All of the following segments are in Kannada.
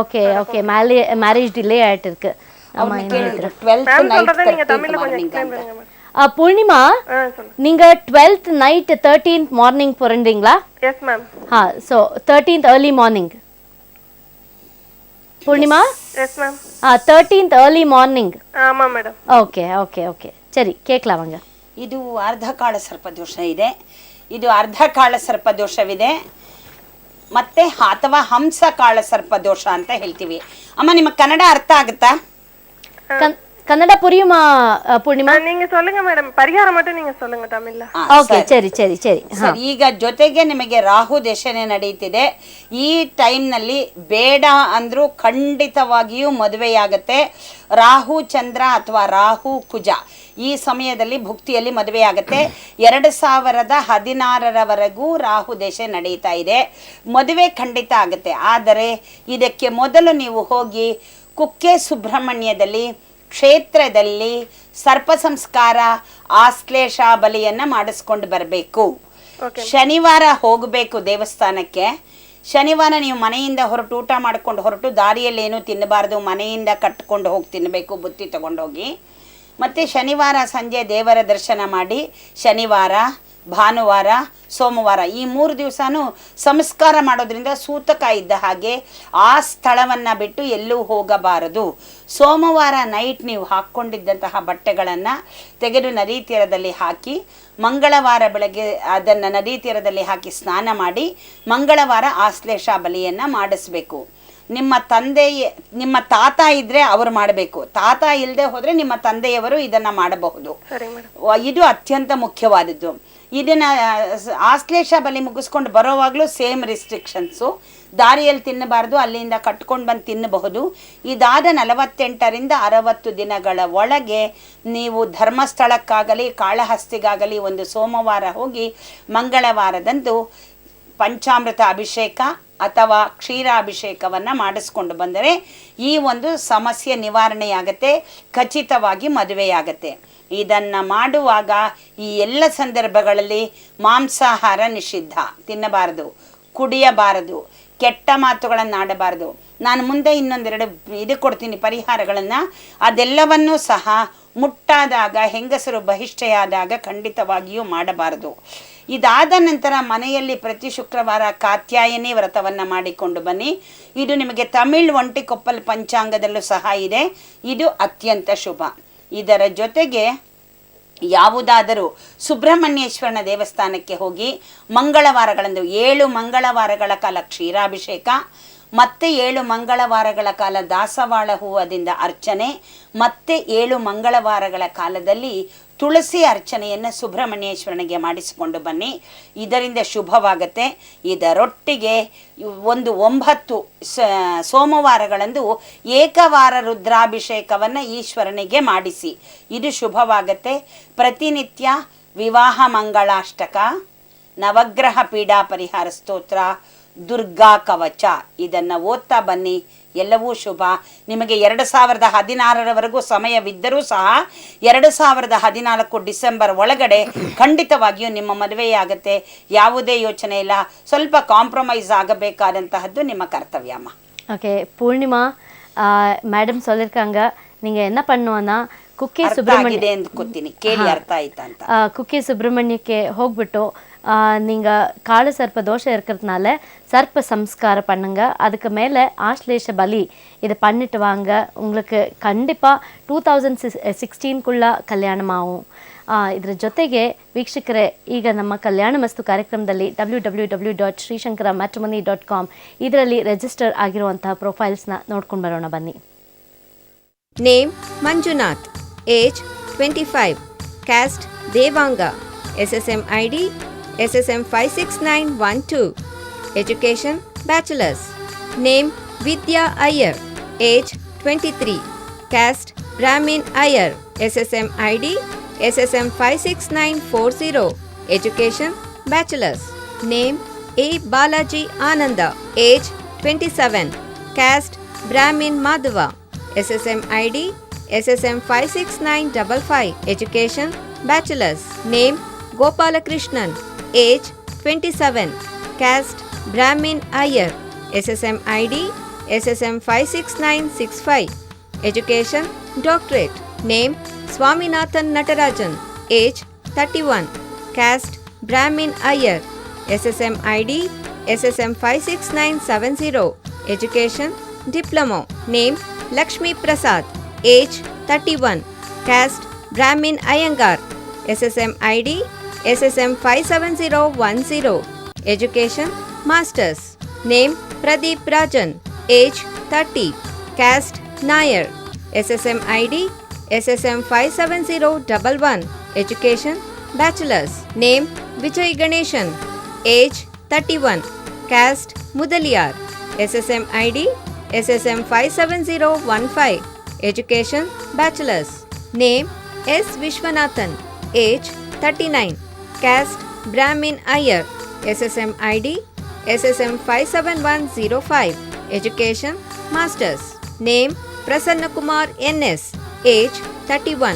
ஓகே ஓகே மேரேஜ் டிலே ஆயிட்டு இருக்கு. ஆமா கேளுங்க 12th நைட் நீங்க தமிழ்ல கொஞ்சம் எக்ஸ்பிளைன் பண்ணுங்க மேம். பூர்ணிமா சொல்லுங்க. நீங்க 12th நைட் 13th மார்னிங் பிறந்தீங்களா? Yes ma'am. So 13th early morning. Poornima? Yes ma'am. 13th early morning. ஆமா ಮೇಡಂ. ಓಕೆ ಓಕೆ ಓಕೆ ಸರಿ ಕೇಳலாம் வாங்க. ಇದು ಅರ್ಧಕಾಳ ಸರ್ಪದೋಷ ಇದೆ. ಇದು ಅರ್ಧಕಾಳ ಸರ್ಪದೋಷವಿದೆ ಮತ್ತೆ ಅಥವಾ ಹಂಸಕಾಳ ಸರ್ಪದೋಷ ಅಂತ ಹೇಳ್ತೀವಿ. ಅಮ್ಮ ನಿಮಗೆ ಕನ್ನಡ ಅರ್ಥ ಆಗುತ್ತಾ? ಕನ್ನಡ புரியுமா பூர்ணிமா? நீங்க சொல்லுங்க மேடம், ಪರಿಹಾರ மட்டும் நீங்க சொல்லுங்க தமிழ்ல. ಓಕೆ ಸರಿ ಸರಿ ಸರಿ. ಸರಿ, ಈಗ ಜೊತೆಗೆ ನಿಮಗೆ ರಾಹು ದೇಶನೇ ನಡೆಯುತ್ತಿದೆ. ಈ ಟೈಮ್ನಲ್ಲಿ ಬೇಡ ಅಂದ್ರೂ ಖಂಡಿತವಾಗಿಯೂ ಮದುವೆಯಾಗತ್ತೆ. ರಾಹು ಚಂದ್ರ ಅಥವಾ ರಾಹು ಕುಜ ಈ ಸಮಯದಲ್ಲಿ ಭುಕ್ತಿಯಲ್ಲಿ ಮದುವೆಯಾಗತ್ತೆ. 2016ರವರೆಗೂ ರಾಹು ದೇಶ ನಡೀತಾ ಇದೆ. ಮದುವೆ ಖಂಡಿತ ಆಗುತ್ತೆ. ಆದರೆ ಇದಕ್ಕೆ ಮೊದಲು ನೀವು ಹೋಗಿ ಕುಕ್ಕೆ ಸುಬ್ರಹ್ಮಣ್ಯದಲ್ಲಿ ಕ್ಷೇತ್ರದಲ್ಲಿ ಸರ್ಪ ಸಂಸ್ಕಾರ ಆಶ್ಲೇಷ ಬಲಿಯನ್ನು ಮಾಡಿಸ್ಕೊಂಡು ಬರಬೇಕು. ಶನಿವಾರ ಹೋಗಬೇಕು ದೇವಸ್ಥಾನಕ್ಕೆ. ಶನಿವಾರ ನೀವು ಮನೆಯಿಂದ ಹೊರಟು ಊಟ ಮಾಡ್ಕೊಂಡು ಹೊರಟು ದಾರಿಯಲ್ಲಿ ಏನೂ ತಿನ್ನಬಾರ್ದು. ಮನೆಯಿಂದ ಕಟ್ಕೊಂಡು ಹೋಗಿ ತಿನ್ನಬೇಕು, ಬುತ್ತಿ ತಗೊಂಡೋಗಿ. ಮತ್ತು ಶನಿವಾರ ಸಂಜೆ ದೇವರ ದರ್ಶನ ಮಾಡಿ ಶನಿವಾರ ಭಾನುವಾರ ಸೋಮವಾರ ಈ 3 ದಿವಸನೂ ಸಂಸ್ಕಾರ ಮಾಡೋದ್ರಿಂದ ಸೂತಕ ಇದ್ದ ಹಾಗೆ ಆ ಸ್ಥಳವನ್ನು ಬಿಟ್ಟು ಎಲ್ಲೂ ಹೋಗಬಾರದು. ಸೋಮವಾರ ನೈಟ್ ನೀವು ಹಾಕ್ಕೊಂಡಿದ್ದಂತಹ ಬಟ್ಟೆಗಳನ್ನು ತೆಗೆದು ನದಿ ತೀರದಲ್ಲಿ ಹಾಕಿ ಮಂಗಳವಾರ ಬೆಳಗ್ಗೆ ಅದನ್ನು ನದಿ ತೀರದಲ್ಲಿ ಹಾಕಿ ಸ್ನಾನ ಮಾಡಿ ಮಂಗಳವಾರ ಆಶ್ಲೇಷ ಬಲಿಯನ್ನು ಮಾಡಿಸ್ಬೇಕು. ನಿಮ್ಮ ತಾತ ಇದ್ರೆ ಅವರು ಮಾಡಬೇಕು. ತಾತ ಇಲ್ಲದೆ ಹೋದರೆ ನಿಮ್ಮ ತಂದೆಯವರು ಇದನ್ನು ಮಾಡಬಹುದು. ಇದು ಅತ್ಯಂತ ಮುಖ್ಯವಾದದ್ದು. ಇದನ್ನ ಆಶ್ಲೇಷ ಬಲಿ ಮುಗಿಸ್ಕೊಂಡು ಬರೋವಾಗಲೂ ಸೇಮ್ ರಿಸ್ಟ್ರಿಕ್ಷನ್ಸು. ದಾರಿಯಲ್ಲಿ ತಿನ್ನಬಾರ್ದು, ಅಲ್ಲಿಂದ ಕಟ್ಕೊಂಡು ಬಂದು ತಿನ್ನಬಹುದು. ಇದಾದ 48ರಿಂದ 60 ದಿನಗಳ ಒಳಗೆ ನೀವು ಧರ್ಮಸ್ಥಳಕ್ಕಾಗಲಿ ಕಾಳಹಸ್ತಿಗಾಗಲಿ ಒಂದು ಸೋಮವಾರ ಹೋಗಿ ಮಂಗಳವಾರದಂದು ಪಂಚಾಮೃತ ಅಭಿಷೇಕ ಅಥವಾ ಕ್ಷೀರಾಭಿಷೇಕವನ್ನು ಮಾಡಿಸ್ಕೊಂಡು ಬಂದರೆ ಈ ಒಂದು ಸಮಸ್ಯೆ ನಿವಾರಣೆಯಾಗತ್ತೆ. ಖಚಿತವಾಗಿ ಮದುವೆಯಾಗತ್ತೆ. ಇದನ್ನು ಮಾಡುವಾಗ ಈ ಎಲ್ಲ ಸಂದರ್ಭಗಳಲ್ಲಿ ಮಾಂಸಾಹಾರ ನಿಷಿದ್ಧ, ತಿನ್ನಬಾರದು, ಕುಡಿಯಬಾರದು, ಕೆಟ್ಟ ಮಾತುಗಳನ್ನು ಆಡಬಾರದು. ನಾನು ಮುಂದೆ ಇನ್ನೊಂದೆರಡು ಇದು ಕೊಡ್ತೀನಿ ಪರಿಹಾರಗಳನ್ನು. ಅದೆಲ್ಲವನ್ನೂ ಸಹ ಮುಟ್ಟಾದಾಗ ಹೆಂಗಸರು ಬಹಿಷ್ಠೆಯಾದಾಗ ಖಂಡಿತವಾಗಿಯೂ ಮಾಡಬಾರದು. ಇದಾದ ನಂತರ ಮನೆಯಲ್ಲಿ ಪ್ರತಿ ಶುಕ್ರವಾರ ಕಾತ್ಯಾಯನಿ ವ್ರತವನ್ನು ಮಾಡಿಕೊಂಡು ಬನ್ನಿ. ಇದು ನಿಮಗೆ ತಮಿಳ್ ಒಂಟಿಕೊಪ್ಪಲ್ ಪಂಚಾಂಗದಲ್ಲೂ ಸಹ ಇದೆ. ಇದು ಅತ್ಯಂತ ಶುಭ. ಇದರ ಜೊತೆಗೆ ಯಾವುದಾದರೂ ಸುಬ್ರಹ್ಮಣ್ಯೇಶ್ವರನ ದೇವಸ್ಥಾನಕ್ಕೆ ಹೋಗಿ ಮಂಗಳವಾರಗಳಂದು 7 ಮಂಗಳವಾರಗಳ ಕಾಲ ಕ್ಷೀರಾಭಿಷೇಕ ಮತ್ತೆ 7 ಮಂಗಳವಾರಗಳ ಕಾಲ ದಾಸವಾಳ ಹೂವದಿಂದ ಅರ್ಚನೆ ಮತ್ತೆ 7 ಮಂಗಳವಾರಗಳ ಕಾಲದಲ್ಲಿ ತುಳಸಿ ಅರ್ಚನೆಯನ್ನು ಸುಬ್ರಹ್ಮಣ್ಯೇಶ್ವರನಿಗೆ ಮಾಡಿಸಿಕೊಂಡು ಬನ್ನಿ. ಇದರಿಂದ ಶುಭವಾಗತ್ತೆ. ಇದರೊಟ್ಟಿಗೆ ಒಂದು 9 ಸೋಮವಾರಗಳಂದು ಏಕವಾರ ರುದ್ರಾಭಿಷೇಕವನ್ನು ಈಶ್ವರನಿಗೆ ಮಾಡಿಸಿ. ಇದು ಶುಭವಾಗತ್ತೆ. ಪ್ರತಿನಿತ್ಯ ವಿವಾಹ ಮಂಗಳಾಷ್ಟಕ, ನವಗ್ರಹ ಪೀಡಾ ಪರಿಹಾರ ಸ್ತೋತ್ರ, ದುರ್ಗಾ ಕವಚ ಇದನ್ನು ಓದ್ತಾ ಬನ್ನಿ. ಎಲ್ಲವೂ ಶುಭ. ನಿಮಗೆ 2016ರವರೆಗೂ ಸಮಯವಿದ್ದರೂ ಸಹ 2014 ಡಿಸೆಂಬರ್ ಒಳಗಡೆ ಖಂಡಿತವಾಗಿಯೂ ನಿಮ್ಮ ಮದುವೆಯಾಗತ್ತೆ. ಯಾವುದೇ ಯೋಚನೆ ಇಲ್ಲ. ಸ್ವಲ್ಪ ಕಾಂಪ್ರಮೈಸ್ ಆಗಬೇಕಾದಂತಹದ್ದು ನಿಮ್ಮ ಕರ್ತವ್ಯ ಅಮ್ಮ. ஓகே பூர்ணிமா, மேடம் சொல்லியிருக்காங்க நீங்கள் என்ன பண்ணுவோன்னா ಕುಕ್ಕೆ ಸುಬ್ರಹ್ಮಣ್ಯ ಅಂದ್ಕೊತೀನಿ. ಕೇಳಿ ಅರ್ಥ ಆಯ್ತಾ ಅಂತ. ಕುಕ್ಕೆ ಸುಬ್ರಹ್ಮಣ್ಯಕ್ಕೆ ಹೋಗ್ಬಿಟ್ಟು நீங்கள் கால சர்ப்ப தோஷம் இருக்கிறதுனால சர்ப்ப சம்ஸ்காரம் பண்ணுங்க. அதுக்கு மேலே ஆಶ್ಲೇಷ பலி இதை பண்ணிட்டு வாங்க. உங்களுக்கு கண்டிப்பாக 2016 ಕಲ್ಯಾಣ ಆகும். ಇದರ ಜೊತೆಗೆ ವೀಕ್ಷಕರೇ, ಈಗ ನಮ್ಮ ಕಲ್ಯಾಣ ಮಸ್ತು ಕಾರ್ಯಕ್ರಮದಲ್ಲಿ www.srishankaramatrimony.com ಇದರಲ್ಲಿ ರಿಜಿಸ್ಟರ್ ಆಗಿರುವಂತಹ ಪ್ರೊಫೈಲ್ಸ್ನ ನೋಡ್ಕೊಂಡು ಬರೋಣ ಬನ್ನಿ. Name Manjunath, age 25, caste Devanga, SSM ID SSM 56912, education bachelors. Name Vidya Iyer, age 23, caste Brahmin Iyer, SSM ID SSM 56940, education bachelors. Name A Balaji Ananda, age 27, caste Brahmin Madhava, SSM ID SSM 56955, education bachelors. Name Gopalakrishnan, age 27, caste Brahmin Iyer, SSM ID SSM 56965. Education Doctorate. Name Swaminathan Natarajan. Age 31. Caste Brahmin Iyer. SSM ID SSM 56970. Education Diploma. Name Lakshmi Prasad. Age 31. Caste Brahmin Iyengar. SSM ID SSM 57010. Education Masters. Name Pradeep Rajan. Age 30. Caste Nair. SSM ID SSM 57011. Education Bachelor's. Name Vijay Ganeshan. Age 31. Caste Mudaliyar. SSM ID SSM 57015. Education Bachelor's. Name S. Vishwanathan. Age 39. Caste Brahmin Iyer. SSM ID SSM 57105. Education Masters. Name Prasanna Kumar NS. Age 31.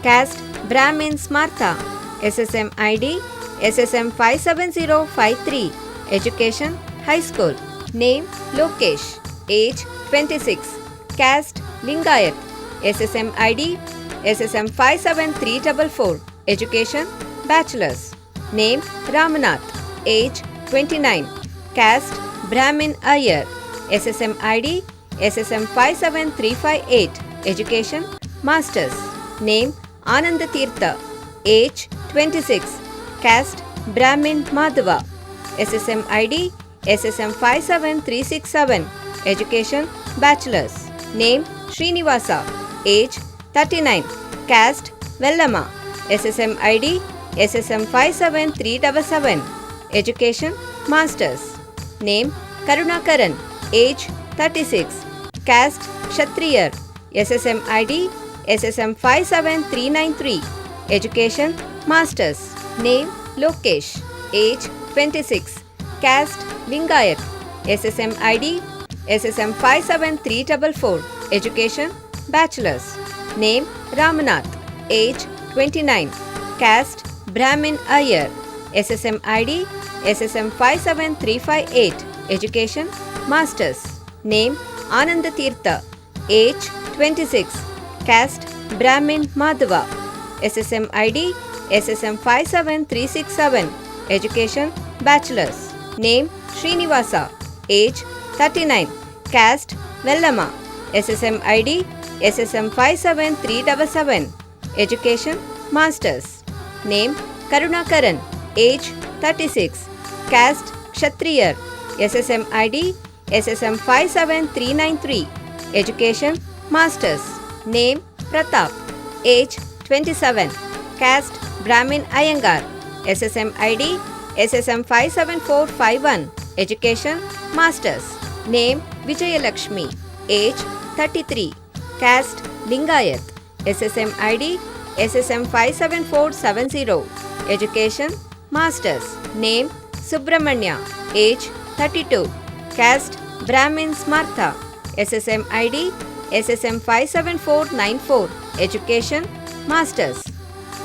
Caste Brahmin Smartha. SSM ID SSM 57053. Education High School. Name Lokesh. Age 26. Caste Lingayat. SSM ID SSM 57344. Education Bachelor's. Name Ramanath. Age 29. Caste Brahmin Iyer. SSM ID SSM 57358. Education Masters. Name Ananda Tirtha. Age 26. Caste Brahmin Madhava. SSM ID SSM 57367. Education Bachelor's. Name Srinivasa. Age 39. Caste Vellama. SSM ID SSM 57377. Education Masters. Name Karunakaran. Age 36. Caste Kshatriyar. SSM ID SSM 57393. Education Masters. Name Lokesh. Age 26. Caste Lingayat. SSM ID SSM 57344. Education Bachelor's. Name Ramanath. Age 29. Caste Brahmin Iyer. SSM ID SSM 57358. Education Masters. Name Ananda Tirtha. Age 26. Caste Brahmin Madhava. SSM ID SSM 57367. Education Bachelor's. Name Srinivasa. Age 39. Caste Vellama. SSM ID SSM 57377. Education Masters. Name Karunakaran. Age 36. Caste Kshatriyar. SSM ID SSM 57393. Education Masters. Name Pratap. Age 27. Caste Brahmin Iyengar. SSM ID SSM 57451. Education Masters. Name Vijayalakshmi. Age 33. Caste Lingayat. SSM ID SSM 57470. Education Masters. Name Subramanya. Age 32. Caste Brahmin Smartha. SSM ID SSM 57494. Education Masters.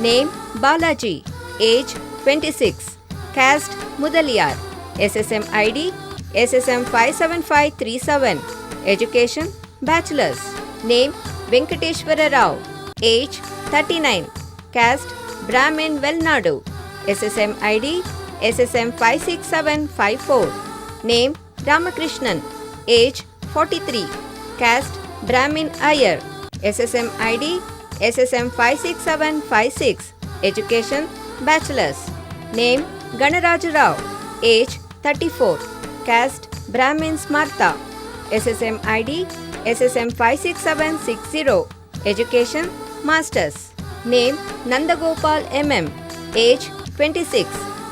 Name Balaji. Age 26. Caste Mudaliyar. SSM ID SSM 57537. Education Bachelor's. Name Venkateshwara Rao. Age 39. Caste Brahmin Velnadu. SSM ID SSM 56754. Name Ramakrishnan. Age 43. Caste Brahmin Iyer. SSM ID SSM 56756. Education Bachelor's. Name Ganaraj Rao. Age 34. Caste Brahmin Smartha. SSM ID SSM 56760. Education Masters. Name Nandagopal MM. Age 26.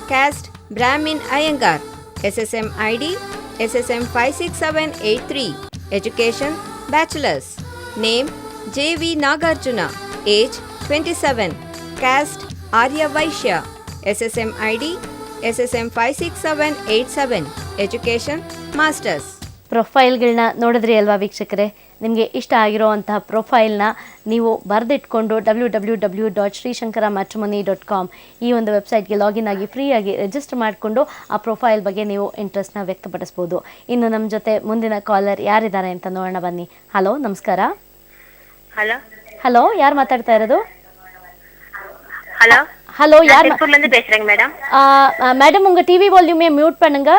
Caste Brahmin Iyengar. SSM ID SSM 56783. Education Bachelor's. Name JV Nagarjuna. Age 27. Caste Arya Vaishya. SSM ID SSM 56787. Education Masters. ಪ್ರೊಫೈಲ್ಗಳನ್ನ ನೋಡಿದ್ರಿ ಅಲ್ವಾ ವೀಕ್ಷಕರೇ? ನಿಮಗೆ ಇಷ್ಟ ಆಗಿರೋವಂತಹ ಪ್ರೊಫೈಲ್ನ ನೀವು ಬರೆದಿಟ್ಕೊಂಡು www.srishankaramatrimony.com ಈ ಒಂದು ವೆಬ್ಸೈಟ್ಗೆ ಲಾಗಿನ್ ಆಗಿ ಫ್ರೀಯಾಗಿ ರಿಜಿಸ್ಟರ್ ಮಾಡಿಕೊಂಡು ಆ ಪ್ರೊಫೈಲ್ ಬಗ್ಗೆ ನೀವು ಇಂಟ್ರೆಸ್ಟ್ನ ವ್ಯಕ್ತಪಡಿಸ್ಬೋದು. ಇನ್ನು ನಮ್ಮ ಜೊತೆ ಮುಂದಿನ ಕಾಲರ್ ಯಾರಿದ್ದಾರೆ ಅಂತ ನೋಡೋಣ ಬನ್ನಿ. ಹಲೋ, ನಮಸ್ಕಾರ. ಹಲೋ ಹಲೋ, ಯಾರು ಮಾತಾಡ್ತಾ ಇರೋದು? ஹலோ ஹலோ, யார்? திருப்பூர்ல இருந்து பேசுறேங்க மேடம். மேடம் உங்க டிவி வால்யூமே மியூட் பண்ணுங்க.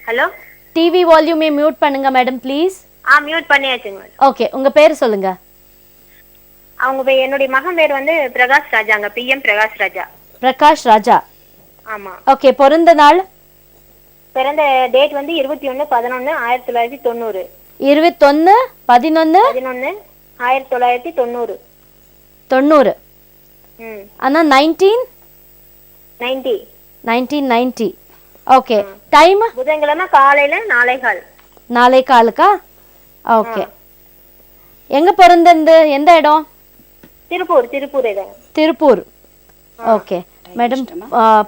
ஹலோ, டிவி வால்யூமே மியூட் பண்ணுங்க மேடம் ப்ளீஸ். மியூட் பண்ணியாச்சுங்க மேடம். ஓகே, உங்க பேர் சொல்லுங்க. அவங்க என்னுடைய மகன் பேர் வந்து பிரகாஷ் ராஜாங்க, பிஎம் பிரகாஷ் ராஜா. பிரகாஷ் ராஜா. ஆமா. ஓகே, பிறந்த நாள்? பிறந்த டேட் வந்து 21/11/1990. 21/11/1990. 90. அண்ணா 1990. Okay, time? புதன்கிழமை காலையில 4:15. 4:15. ஓகே. எங்க பிறந்தது? எந்த இடம்? திருப்பூர் ಇದೆ. ತಿರುಪೂರ್. ಓಕೆ ಮೇಡಮ್,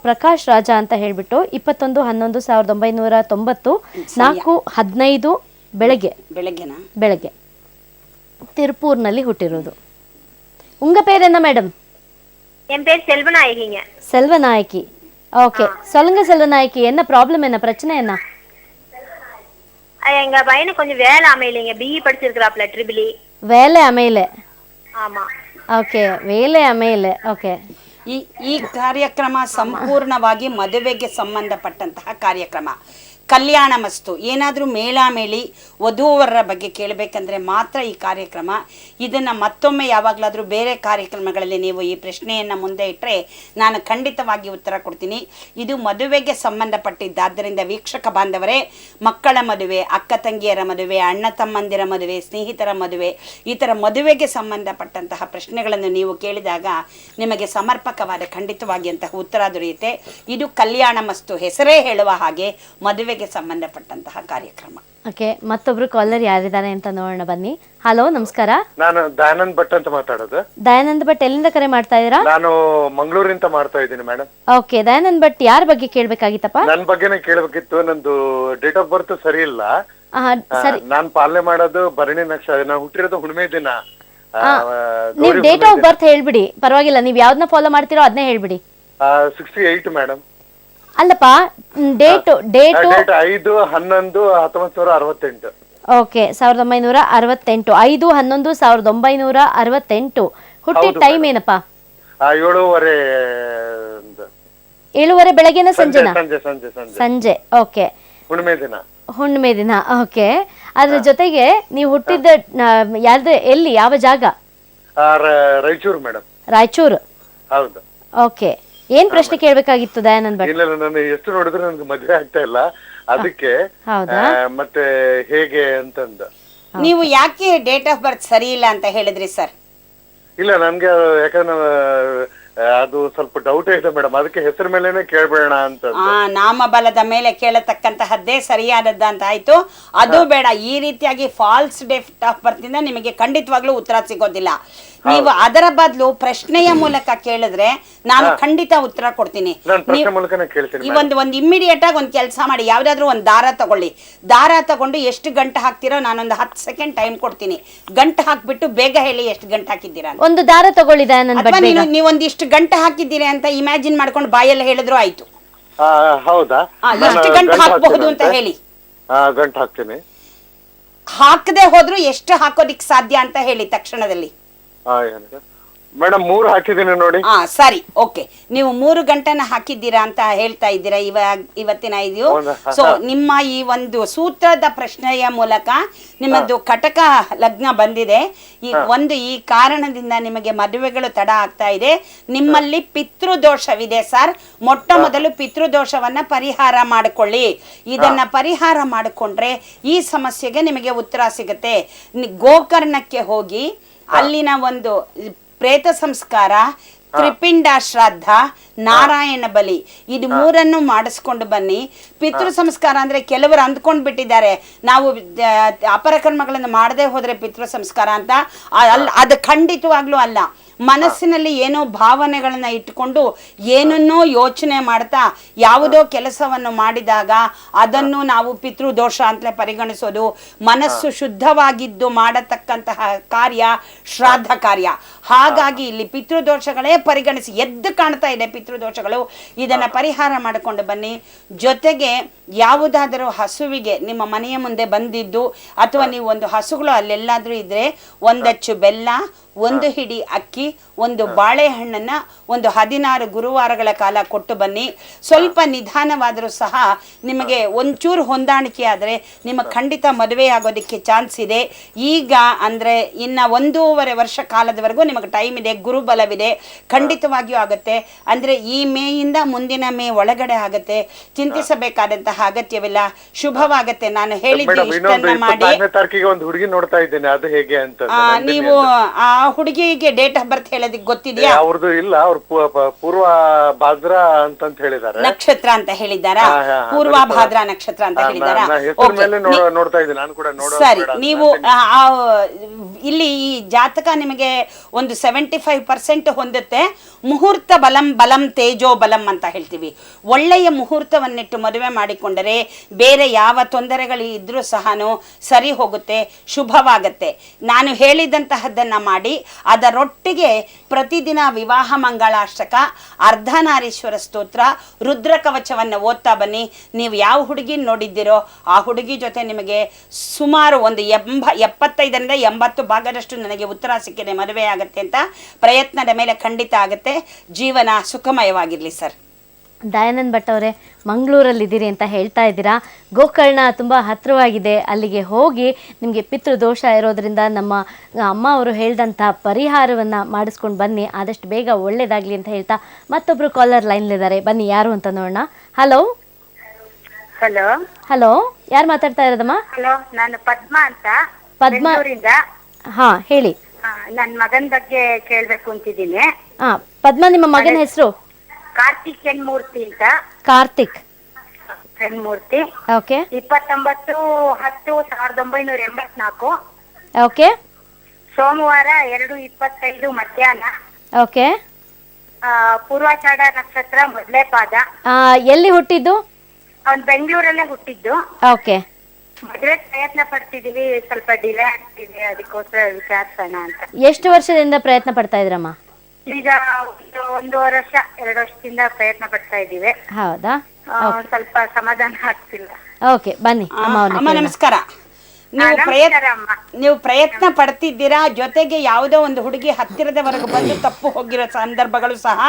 ಪ್ರಕಾಶ್ ರಾಜಾ ಅಂತ ಹೇಳ್ಬಿಟ್ಟು 21/11/1990 4:15 ಬೆಳಗ್ಗೆ ತಿರುಪೂರ್ನಲ್ಲಿ ಹುಟ್ಟಿರೋದು. ಉಂಗ ಪೇರೆನ್ನ ಮೇಡಮ್? என் பேர் செல்வநாயகிங்க. செல்வநாயகி. ஓகே, சொல்லுங்க செல்வநாயகி, என்ன ப்ராப்ளம், என்ன பிரச்சனை, என்ன? எங்க பையனுக்கு கொஞ்சம் வேலை அமையலைங்க. BE படிச்சிருக்கிறாப்ல, triple E. வேலை அமையல? ஆமா. ಓಕೆ, ವೇಲೆ ಆಮೇಲೆ. ಓಕೆ, ಈ ಕಾರ್ಯಕ್ರಮ ಸಂಪೂರ್ಣವಾಗಿ ಮದುವೆಗೆ ಸಂಬಂಧಪಟ್ಟಂತಹ ಕಾರ್ಯಕ್ರಮ. ಕಲ್ಯಾಣ ಮಸ್ತು. ಏನಾದರೂ ಮೇಳಾಮೇಳಿ ವಧುವರರ ಬಗ್ಗೆ ಕೇಳಬೇಕಂದ್ರೆ ಮಾತ್ರ ಈ ಕಾರ್ಯಕ್ರಮ. ಇದನ್ನು ಮತ್ತೊಮ್ಮೆ ಯಾವಾಗಲಾದರೂ ಬೇರೆ ಕಾರ್ಯಕ್ರಮಗಳಲ್ಲಿ ನೀವು ಈ ಪ್ರಶ್ನೆಯನ್ನು ಮುಂದೆ ಇಟ್ಟರೆ ನಾನು ಖಂಡಿತವಾಗಿ ಉತ್ತರ ಕೊಡ್ತೀನಿ. ಇದು ಮದುವೆಗೆ ಸಂಬಂಧಪಟ್ಟಿದ್ದಾದ್ದರಿಂದ ವೀಕ್ಷಕ ಬಾಂಧವರೇ, ಮಕ್ಕಳ ಮದುವೆ, ಅಕ್ಕ ತಂಗಿಯರ ಮದುವೆ, ಅಣ್ಣ ತಮ್ಮಂದಿರ ಮದುವೆ, ಸ್ನೇಹಿತರ ಮದುವೆ, ಈ ಥರ ಮದುವೆಗೆ ಸಂಬಂಧಪಟ್ಟಂತಹ ಪ್ರಶ್ನೆಗಳನ್ನು ನೀವು ಕೇಳಿದಾಗ ನಿಮಗೆ ಸಮರ್ಪಕವಾದ ಖಂಡಿತವಾಗಿ ಅಂತಹ ಉತ್ತರ ದೊರೆಯುತ್ತೆ. ಇದು ಕಲ್ಯಾಣ ಮಸ್ತು, ಹೆಸರೇ ಹೇಳುವ ಹಾಗೆ ಮದುವೆಗೆ ಸಂಬಂಧಪಟ್ಟಂತಹ ಕಾರ್ಯಕ್ರಮ. ಓಕೆ, ಮತ್ತೊಬ್ರು ಕಾಲರ್ ಯಾರಿದ್ದಾರೆ ಅಂತ ನೋಡೋಣ ಬನ್ನಿ. ಹಲೋ, ನಮಸ್ಕಾರ. ನಾನು ದಯಾನಂದ್ ಭಟ್ ಅಂತ ಮಾತಾಡೋದು. ದಯಾನಂದ್ ಭಟ್, ಎಲ್ಲಿಂದ ಕರೆ ಮಾಡ್ತಾ ಇದ್ದೀರಾ? ನಾನು ಮಂಗಳೂರಿಂದ ಮಾಡ್ತಾ ಇದ್ದೀನಿ ಮೇಡಮ್. ಓಕೆ, ದಯಾನಂದ್ ಭಟ್ ಯಾರ ಬಗ್ಗೆ ಕೇಳ್ಬೇಕಾಗಿತ್ತಪ್ಪ? ನನ್ ಬಗ್ಗೆನೇ ಕೇಳಬೇಕಿತ್ತು. ನಂದು ಡೇಟ್ ಆಫ್ ಬರ್ತ್ ಸರಿ ಇಲ್ಲ. ನಾನ್ ಪಾಲನೆ ಮಾಡೋದು ಭರಣಿ ನಕ್ಷತ್ರ. ನಾನು ಹುಟ್ಟಿರೋದು ಹುಣ್ಣಿಮೆ ದಿನ. ನೀವು ಡೇಟ್ ಆಫ್ ಬರ್ತ್ ಹೇಳ್ಬಿಡಿ, ಪರವಾಗಿಲ್ಲ. ನೀವು ಯಾವ್ದನ್ನ ಫಾಲೋ ಮಾಡ್ತೀರೋ ಅದನ್ನೇ ಹೇಳ್ಬಿಡಿ. 68 ಮೇಡಮ್. ಅಲ್ಲಪ್ಪ, ಡೇಟ್ 5/11/1968. ಓಕೆ, 1968. 5/11/1968. ಹುಟ್ಟಿದ ಟೈಮ್ ಏನಪ್ಪಾ? 7:30 ಬೆಳಗ್ಗೆನ ಸಂಜೆನಾ? ಸಂಜೆ. ಓಕೆ, ಹುಣ್ಣಿಮೆ ದಿನ. ಓಕೆ, ಅದ್ರ ಜೊತೆಗೆ ನೀವು ಹುಟ್ಟಿದ ಎಲ್ಲಿ, ಯಾವ ಜಾಗ? ರಾಯಚೂರು ಮೇಡಮ್. ರಾಯಚೂರು. ಹೌದು. ಓಕೆ, ಏನ್ ಪ್ರಶ್ನೆ ಕೇಳ್ಬೇಕಾಗಿತ್ತು ದಯಾನಂದ್ ಭಟ್? ಇಲ್ಲ, ನಾನು ಎಷ್ಟು ನೋಡಿದ್ರೆ ನನ್ಗೆ ಮದುವೆ ಆಗ್ತಾ ಇಲ್ಲ, ಅದಕ್ಕೆ ಮತ್ತೆ ಹೇಗೆ ಅಂತಂದ. ನೀವು ಯಾಕೆ ಡೇಟ್ ಆಫ್ ಬರ್ತ್ ಸರಿ ಇಲ್ಲ ಅಂತ ಹೇಳಿದ್ರಿ ಸರ್? ಇಲ್ಲ, ನನ್ಗೆ ಯಾಕಂದ್ರೆ ಅದು ಸ್ವಲ್ಪ ಡೌಟ್ ಇದೆ ಮೇಡಮ್, ಅದಕ್ಕೆ ಹೆಸರು ಮೇಲೆನೆ ಕೇಳ್ಬೇಡ ಅಂತ. ನಾಮಬಲದ ಮೇಲೆ ಕೇಳತಕ್ಕಂತಹದ್ದೇ ಸರಿಯಾದದ್ದ ಅಂತ ಆಯ್ತು. ಅದು ಬೇಡ. ಈ ರೀತಿಯಾಗಿ ಫಾಲ್ಸ್ ಡೇಟ್ ಆಫ್ ಬರ್ತ್ ಇಂದ ನಿಮಗೆ ಖಂಡಿತವಾಗ್ಲೂ ಉತ್ತರ ಸಿಗೋದಿಲ್ಲ. ನೀವು ಅದರ ಬದಲು ಪ್ರಶ್ನೆಯ ಮೂಲಕ ಕೇಳಿದ್ರೆ ನಾನು ಖಂಡಿತ ಉತ್ತರ ಕೊಡ್ತೀನಿ. ಒಂದು ಇಮ್ಮಿಡಿಯೇಟ್ ಆಗಿ ಒಂದು ಕೆಲಸ ಮಾಡಿ, ಯಾವ್ದಾದ್ರು ಒಂದು ದಾರ ತಗೊಳ್ಳಿ. ದಾರ ತಗೊಂಡು ಎಷ್ಟು ಗಂಟೆ ಹಾಕ್ತಿರೋ ನಾನೊಂದು 10 ಸೆಕೆಂಡ್ ಟೈಮ್ ಕೊಡ್ತೀನಿ. ಗಂಟೆ ಹಾಕ್ಬಿಟ್ಟು ಬೇಗ ಹೇಳಿ ಎಷ್ಟು ಗಂಟೆ ಹಾಕಿದ್ದೀರಾ. ಒಂದು ದಾರ ತಗೊಳ್ಳಿ. ನೀವೊಂದಿಷ್ಟು ಗಂಟೆ ಹಾಕಿದ್ದೀರಿ ಅಂತ ಇಮ್ಯಾಜಿನ್ ಮಾಡ್ಕೊಂಡು ಬಾಯಲ್ಲಿ ಹೇಳಿದ್ರು ಆಯ್ತು. ಹೌದಾ? ಎಷ್ಟು ಗಂಟೆ ಹಾಕಬಹುದು ಅಂತ ಹೇಳಿ. ಗಂಟೆ ಹಾಕ್ತೀನಿ. ಹಾಕದೆ ಹೋದ್ರು ಎಷ್ಟು ಹಾಕೋದಿಕ್ ಸಾಧ್ಯ ಅಂತ ಹೇಳಿ ತಕ್ಷಣದಲ್ಲಿ. ಮೇಡಮ್ 3 ಹಾಕಿದ್ದೀನಿ ನೋಡಿ. ಸರಿ, ಓಕೆ. ನೀವು 3 ಗಂಟೆನ ಹಾಕಿದ್ದೀರಾ ಅಂತ ಹೇಳ್ತಾ ಇದ್ದೀರಾ ಇವತ್ತಿನ ಇದು. ಸೊ ನಿಮ್ಮ ಈ ಒಂದು ಸೂತ್ರದ ಪ್ರಶ್ನೆಯ ಮೂಲಕ ನಿಮ್ಮದು ಕಟಕ ಲಗ್ನ ಬಂದಿದೆ. ಈ ಕಾರಣದಿಂದ ನಿಮಗೆ ಮದುವೆಗಳು ತಡ ಆಗ್ತಾ ಇದೆ. ನಿಮ್ಮಲ್ಲಿ ಪಿತೃದೋಷವಿದೆ ಸರ್. ಮೊಟ್ಟ ಮೊದಲು ಪಿತೃದೋಷವನ್ನ ಪರಿಹಾರ ಮಾಡಿಕೊಳ್ಳಿ. ಇದನ್ನ ಪರಿಹಾರ ಮಾಡಿಕೊಂಡ್ರೆ ಈ ಸಮಸ್ಯೆಗೆ ನಿಮಗೆ ಉತ್ತರ ಸಿಗುತ್ತೆ. ಗೋಕರ್ಣಕ್ಕೆ ಹೋಗಿ ಅಲ್ಲಿನ ಒಂದು ಪ್ರೇತ ಸಂಸ್ಕಾರ, ತ್ರಿಪಿಂಡ ಶ್ರಾದ್ದ, ನಾರಾಯಣ ಬಲಿ, ಇದು 3 ಮಾಡಿಸ್ಕೊಂಡು ಬನ್ನಿ. ಪಿತೃ ಸಂಸ್ಕಾರ ಅಂದ್ರೆ ಕೆಲವರು ಅಂದ್ಕೊಂಡ್ ಬಿಟ್ಟಿದ್ದಾರೆ ನಾವು ಅಪರ ಕರ್ಮಗಳನ್ನು ಮಾಡದೆ ಹೋದ್ರೆ ಪಿತೃ ಸಂಸ್ಕಾರ ಅಂತ. ಅದು ಖಂಡಿತವಾಗ್ಲೂ ಅಲ್ಲ. ಮನಸ್ಸಿನಲ್ಲಿ ಏನೋ ಭಾವನೆಗಳನ್ನ ಇಟ್ಕೊಂಡು ಏನನ್ನೋ ಯೋಚನೆ ಮಾಡ್ತಾ ಯಾವುದೋ ಕೆಲಸವನ್ನು ಮಾಡಿದಾಗ ಅದನ್ನು ನಾವು ಪಿತೃದೋಷ ಅಂತಲೇ ಪರಿಗಣಿಸೋದು. ಮನಸ್ಸು ಶುದ್ಧವಾಗಿದ್ದು ಮಾಡತಕ್ಕಂತಹ ಕಾರ್ಯ ಶ್ರಾದ್ದ ಕಾರ್ಯ. ಹಾಗಾಗಿ ಇಲ್ಲಿ ಪಿತೃದೋಷಗಳೇ ಪರಿಗಣಿಸಿ ಎದ್ದು ಕಾಣ್ತಾ ಇದೆ ಪಿತೃದೋಷಗಳು. ಇದನ್ನ ಪರಿಹಾರ ಮಾಡಿಕೊಂಡು ಬನ್ನಿ. ಜೊತೆಗೆ ಯಾವುದಾದರೂ ಹಸುವಿಗೆ ನಿಮ್ಮ ಮನೆಯ ಮುಂದೆ ಬಂದಿದ್ದು ಅಥವಾ ನೀವು ಒಂದು ಹಸುಗಳು ಅಲ್ಲೆಲ್ಲಾದ್ರೂ ಇದ್ರೆ ಒಂದಚ್ಚು ಬೆಲ್ಲ, ಒಂದು ಹಿಡಿ ಅಕ್ಕಿ, ಒಂದು ಬಾಳೆಹಣ್ಣನ್ನ ಒಂದು 16 ಗುರುವಾರಗಳ ಕಾಲ ಕೊಟ್ಟು ಬನ್ನಿ. ಸ್ವಲ್ಪ ನಿಧಾನವಾದರೂ ಸಹ ನಿಮಗೆ ಒಂಚೂರು ಹೊಂದಾಣಿಕೆ ಆದರೆ ನಿಮ್ಮ ಖಂಡಿತ ಮದುವೆ ಆಗೋದಕ್ಕೆ ಚಾನ್ಸ್ ಇದೆ. ಈಗ ಅಂದರೆ ಇನ್ನ 1.5 ವರ್ಷ ಕಾಲದವರೆಗೂ ನಿಮಗೆ ಟೈಮ್ ಇದೆ, ಗುರುಬಲವಿದೆ, ಖಂಡಿತವಾಗಿಯೂ ಆಗುತ್ತೆ. ಅಂದರೆ ಈ ಮೇಯಿಂದ ಮುಂದಿನ ಮೇ ಒಳಗಡೆ ಆಗುತ್ತೆ, ಚಿಂತಿಸಬೇಕಾದಂತಹ ಅಗತ್ಯವಿಲ್ಲ, ಶುಭವಾಗುತ್ತೆ. ನಾನು ಹೇಳಿದ್ದು ಇಷ್ಟನ್ನ ಮಾಡಿ. ಒಂದು ಹುಡುಗಿ ನೋಡ್ತಾ ಇದ್ದೇನೆ, ಅದು ಹೇಗೆ ಅಂತ ನೀವು ಆ ಹುಡುಗಿಗೆ ಡೇಟ್ ಆಫ್ ಬರ್ತ್ ಹೇಳೋದಕ್ಕೆ ಗೊತ್ತಿದೆಯಾ? ಅವ್ರದ್ದು ಇಲ್ಲ, ಅವ್ರು ಪೂರ್ವ ಭಾದ್ರ ಅಂತ ಹೇಳಿದ್ದಾರೆ, ನಕ್ಷತ್ರ ಅಂತ ಹೇಳಿದ್ದಾರಾ? ಪೂರ್ವ ಭಾದ್ರ ನಕ್ಷತ್ರ ಅಂತ ಹೇಳಿದಾರಾ? ನೋಡ್ತಾ ಇದ್ದೀನಿ ನಾನು ಕೂಡ. ಸರಿ, ನೀವು ಇಲ್ಲಿ ಈ ಜಾತಕ ನಿಮಗೆ ಒಂದು 75% ಹೊಂದುತ್ತೆ. ಮುಹೂರ್ತ ಬಲಂ ತೇಜೋ ಬಲಂ ಅಂತ ಹೇಳ್ತೀವಿ. ಒಳ್ಳೆಯ ಮುಹೂರ್ತವನ್ನಿಟ್ಟು ಮದುವೆ ಮಾಡಿಕೊಂಡರೆ ಬೇರೆ ಯಾವ ತೊಂದರೆಗಳು ಇದ್ರೂ ಸಹ ಸರಿ ಹೋಗುತ್ತೆ, ಶುಭವಾಗತ್ತೆ. ನಾನು ಹೇಳಿದಂತಹದ್ದನ್ನ ಮಾಡಿ ಅದರೊಟ್ಟಿಗೆ ಪ್ರತಿದಿನ ವಿವಾಹ ಮಂಗಳಾಷ್ಟಕ, ಅರ್ಧನಾರೀಶ್ವರ ಸ್ತೋತ್ರ, ರುದ್ರ ಕವಚವನ್ನು ಓದ್ತಾ ಬನ್ನಿ. ನೀವು ಯಾವ ಹುಡುಗಿ ನೋಡಿದ್ದೀರೋ ಆ ಹುಡುಗಿ ಜೊತೆ ನಿಮಗೆ ಸುಮಾರು ಒಂದು 75ರಿಂದ 80 ಭಾಗದಷ್ಟು ನನಗೆ ಉತ್ತರ ಸಿಕ್ಕಿದೆ, ಮದುವೆ ಆಗುತ್ತೆ ಅಂತ. ಪ್ರಯತ್ನದ ಮೇಲೆ ಖಂಡಿತ ಆಗುತ್ತೆ. ಜೀವನ ಸುಖಮಯವಾಗಿರ್ಲಿ ಸರ್. ದಯಾನಂದ್ ಭಟ್ ಅವರೇ, ಮಂಗಳೂರಲ್ಲಿದ್ದೀರಿ ಅಂತ ಹೇಳ್ತಾ ಇದ್ದೀರಾ. ಗೋಕರ್ಣ ತುಂಬ ಹತ್ತಿರವಾಗಿದೆ. ಅಲ್ಲಿಗೆ ಹೋಗಿ ನಿಮಗೆ ಪಿತೃದೋಷ ಇರೋದ್ರಿಂದ ನಮ್ಮ ಅಮ್ಮ ಅವರು ಹೇಳಿದಂಥ ಪರಿಹಾರವನ್ನು ಮಾಡಿಸ್ಕೊಂಡು ಬನ್ನಿ. ಆದಷ್ಟು ಬೇಗ ಒಳ್ಳೇದಾಗಲಿ ಅಂತ ಹೇಳ್ತಾ ಮತ್ತೊಬ್ಬರು ಕಾಲರ್ ಲೈನ್ಲಿದ್ದಾರೆ. ಬನ್ನಿ ಯಾರು ಅಂತ ನೋಡೋಣ. ಹಲೋ ಹಲೋ ಹಲೋ, ಯಾರು ಮಾತಾಡ್ತಾ ಇರೋದಮ್ಮ? ಹಲೋ, ನಾನು ಪದ್ಮಾ ಅಂತ, ಪದ್ಮಾ. ಬೆಂಗಳೂರಿಂದ. ಹಾಂ, ಹೇಳಿ. ನನ್ನ ಮಗನ ಬಗ್ಗೆ ಕೇಳಬೇಕು ಅಂತಿದ್ದೀನಿ. ಹಾಂ, ಪದ್ಮಾ, ನಿಮ್ಮ ಮಗನ ಹೆಸರು? ಕಾರ್ತಿಕ್ ಮೂರ್ತಿ ಅಂತ. ಕಾರ್ತಿಕ್ ಮೂರ್ತಿ. ಓಕೆ. 29/10/1984. ಓಕೆ. ಸೋಮವಾರ 2:25 ಮಧ್ಯಾಹ್ನ. ಓಕೆ. ಪೂರ್ವಾಷಾಢ ನಕ್ಷತ್ರ, ಮೊದಲೇ ಪಾದ. ಎಲ್ಲಿ ಹುಟ್ಟಿದ್ದು? ಅವ್ನು ಬೆಂಗಳೂರಲ್ಲೇ ಹುಟ್ಟಿದ್ದು. ಓಕೆ. ಮದುವೆ ಪ್ರಯತ್ನ ಪಡ್ತಿದೀವಿ, ಸ್ವಲ್ಪ ಡಿಲೇ ಆಗ್ತಿದೆ, ಅದಕ್ಕೋಸ್ಕರ ವಿಚಾರಿಸೋಣ ಅಂತ. ಎಷ್ಟು ವರ್ಷದಿಂದ ಪ್ರಯತ್ನ ಪಡ್ತಾ ಇದ್ರಮ್ಮ? ಈಗ 1.5 ವರ್ಷ 2 ವರ್ಷದಿಂದ ಪ್ರಯತ್ನ ಪಡ್ತಾ ಇದ್ದೀವಿ. ಹೌದಾ? ಸ್ವಲ್ಪ ಸಮಾಧಾನ ಆಗ್ತಿಲ್ಲ. ಓಕೆ, ಬನ್ನಿ ಅಮ್ಮ ನಮಸ್ಕಾರ. ನೀವು ಪ್ರಯತ್ನ ಪಡ್ತಿದ್ದೀರಾ, ಜೊತೆಗೆ ಯಾವುದೋ ಒಂದು ಹುಡುಗಿ ಹತ್ತಿರದವರೆಗೂ ಬಂದು ತಪ್ಪು ಹೋಗಿರೋ ಸಂದರ್ಭಗಳು ಸಹ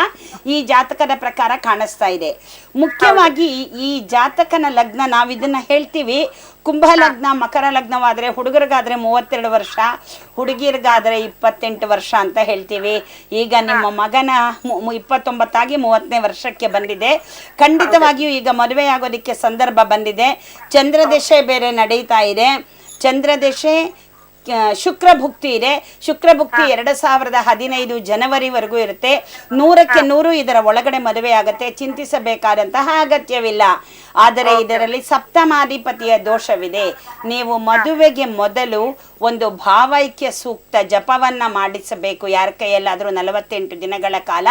ಈ ಜಾತಕದ ಪ್ರಕಾರ ಕಾಣಿಸ್ತಾ ಇದೆ. ಮುಖ್ಯವಾಗಿ ಈ ಜಾತಕನ ಲಗ್ನ, ನಾವಿದನ್ನ ಹೇಳ್ತೀವಿ ಕುಂಭ ಲಗ್ನ, ಮಕರ ಲಗ್ನವಾದರೆ ಹುಡುಗರಿಗಾದ್ರೆ 32 ವರ್ಷ, ಹುಡುಗಿಯರಿಗಾದ್ರೆ 28 ವರ್ಷ ಅಂತ ಹೇಳ್ತೀವಿ. ಈಗ ನಿಮ್ಮ ಮಗನ 29 ಆಗಿ 30ನೇ ವರ್ಷಕ್ಕೆ ಬಂದಿದೆ. ಖಂಡಿತವಾಗಿಯೂ ಈಗ ಮದುವೆ ಆಗೋದಕ್ಕೆ ಸಂದರ್ಭ ಬಂದಿದೆ. ಚಂದ್ರದಶೆ ಬೇರೆ ನಡೀತಾ ಇದೆ. ಚಂದ್ರದಶೆ ಶುಕ್ರ ಭುಕ್ತಿ ಇದೆ. ಶುಕ್ರ ಭುಕ್ತಿ 2015 ಜನವರಿವರೆಗೂ ಇರುತ್ತೆ. 100ಕ್ಕೆ 100 ಇದರ ಒಳಗಡೆ ಮದುವೆ ಆಗುತ್ತೆ, ಚಿಂತಿಸಬೇಕಾದಂತಹ ಅಗತ್ಯವಿಲ್ಲ. ಆದರೆ ಇದರಲ್ಲಿ ಸಪ್ತಮಾಧಿಪತಿಯ ದೋಷವಿದೆ. ನೀವು ಮದುವೆಗೆ ಮೊದಲು ಒಂದು ಭಾವೈಕ್ಯ ಸೂಕ್ತ ಜಪವನ್ನ ಮಾಡಿಸಬೇಕು ಯಾರ ಕೈಯಲ್ಲಾದರೂ 48 ದಿನಗಳ ಕಾಲ.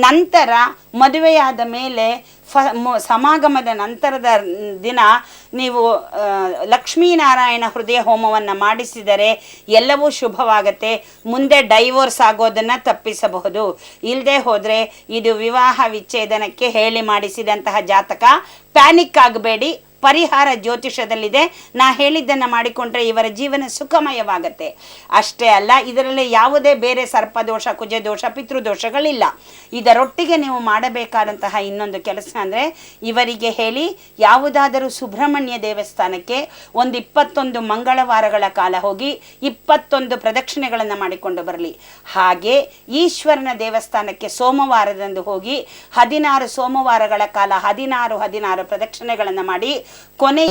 ನಂತರ ಮದುವೆಯಾದ ಮೇಲೆ ಸಮಾಗಮದ ನಂತರದ ದಿನ ನೀವು ಲಕ್ಷ್ಮೀನಾರಾಯಣ ಹೃದಯ ಹೋಮವನ್ನು ಮಾಡಿಸಿದರೆ ಎಲ್ಲವೂ ಶುಭವಾಗುತ್ತೆ. ಮುಂದೆ ಡೈವೋರ್ಸ್ ಆಗೋದನ್ನು ತಪ್ಪಿಸಬಹುದು. ಇಲ್ಲದೆ ಹೋದರೆ ಇದು ವಿವಾಹ ವಿಚ್ಛೇದನಕ್ಕೆ ಹೇಳಿ ಮಾಡಿಸಿದಂತಹ ಜಾತಕ. ಪ್ಯಾನಿಕ್ ಆಗಬೇಡಿ, ಪರಿಹಾರ ಜ್ಯೋತಿಷದಲ್ಲಿದೆ. ನಾ ಹೇಳಿದ್ದನ್ನು ಮಾಡಿಕೊಂಡ್ರೆ ಇವರ ಜೀವನ ಸುಖಮಯವಾಗತ್ತೆ. ಅಷ್ಟೇ ಅಲ್ಲ, ಇದರಲ್ಲಿ ಯಾವುದೇ ಬೇರೆ ಸರ್ಪದೋಷ, ಕುಜದೋಷ, ಪಿತೃದೋಷಗಳಿಲ್ಲ. ಇದರೊಟ್ಟಿಗೆ ನೀವು ಮಾಡಬೇಕಾದಂತಹ ಇನ್ನೊಂದು ಕೆಲಸ ಅಂದರೆ ಇವರಿಗೆ ಹೇಳಿ ಯಾವುದಾದರೂ ಸುಬ್ರಹ್ಮಣ್ಯ ದೇವಸ್ಥಾನಕ್ಕೆ ಒಂದು 21 ಮಂಗಳವಾರಗಳ ಕಾಲ ಹೋಗಿ 21 ಪ್ರದಕ್ಷಿಣೆಗಳನ್ನು ಮಾಡಿಕೊಂಡು ಬರಲಿ. ಹಾಗೆ ಈಶ್ವರನ ದೇವಸ್ಥಾನಕ್ಕೆ ಸೋಮವಾರದಂದು ಹೋಗಿ 16 ಸೋಮವಾರಗಳ ಕಾಲ 16 ಪ್ರದಕ್ಷಿಣೆಗಳನ್ನು ಮಾಡಿ ಕೊನೆ